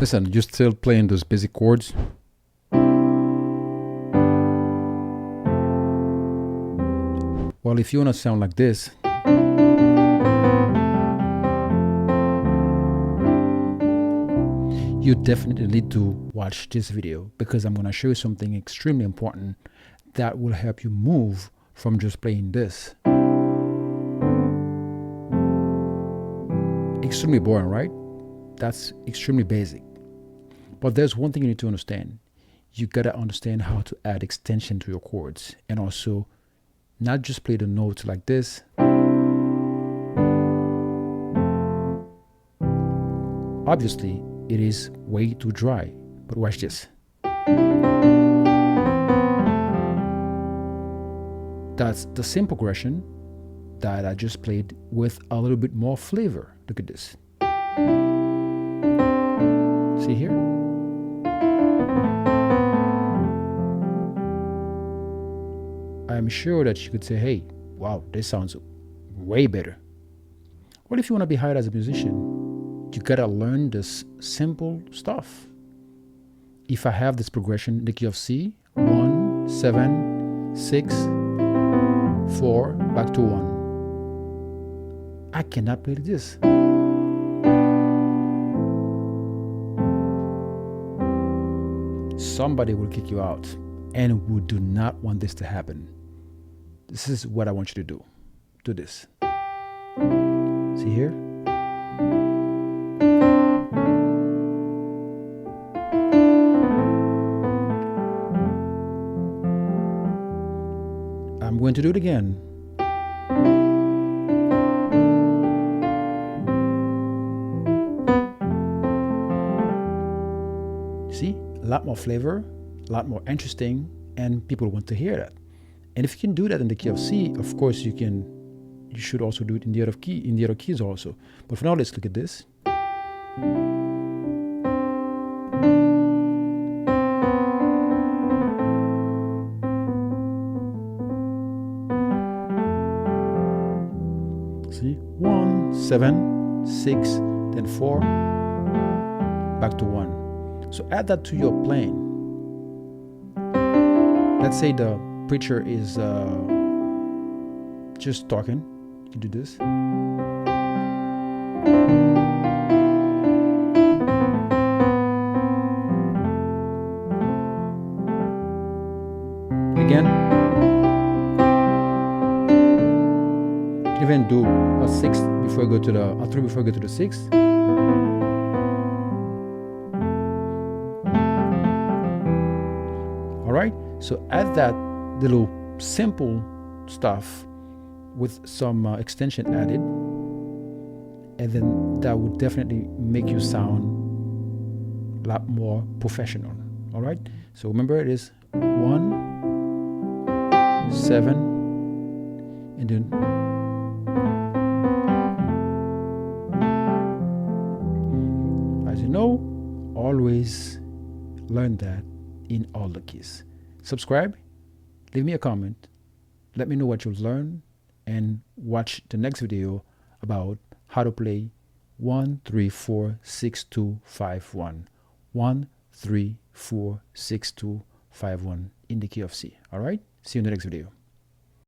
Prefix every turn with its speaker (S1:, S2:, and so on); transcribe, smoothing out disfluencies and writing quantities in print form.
S1: Listen, you're still playing those basic chords. Well, if you want to sound like this, you definitely need to watch this video, because I'm going to show you something extremely important that will help you move from just playing this. Extremely boring, right? That's extremely basic. But there's one thing you need to understand. You gotta understand how to add extension to your chords, and also not just play the notes like this. Obviously, it is way too dry, but watch this. That's the same progression that I just played with a little bit more flavor. Look at this. See here? I'm sure that you could say, hey, wow, this sounds way better. Well, if you want to be hired as a musician, you gotta learn this simple stuff. If I have this progression in the key of C, 1, 7, 6, 4, back to 1. I cannot play this. Somebody will kick you out, and we do not want this to happen. This is what I want you to do. Do this. See here? I'm going to do it again. See? A lot more flavor, a lot more interesting, and people want to hear that. And if you can do that in the key of C, of course you should also do it in the other keys also. But for now, let's look at this. See? 1, 7, 6, then 4, back to 1. So add that to your playing. Let's say the preacher is just talking. You do this. Again. Even do a 6 before you go to a 3 before you go to the 6. All right. So add that little simple stuff with some extension added, and then that would definitely make you sound a lot more professional. All right. So remember, it is 1, 7, and then as you know, always learn that in all the keys. Subscribe, leave me a comment, let me know what you've learned, and watch the next video about how to play 1, 3, 4, 6, 2, 5, 1. 1, 3, 4, 6, 2, 5, 1 in the key of C. All right? See you in the next video.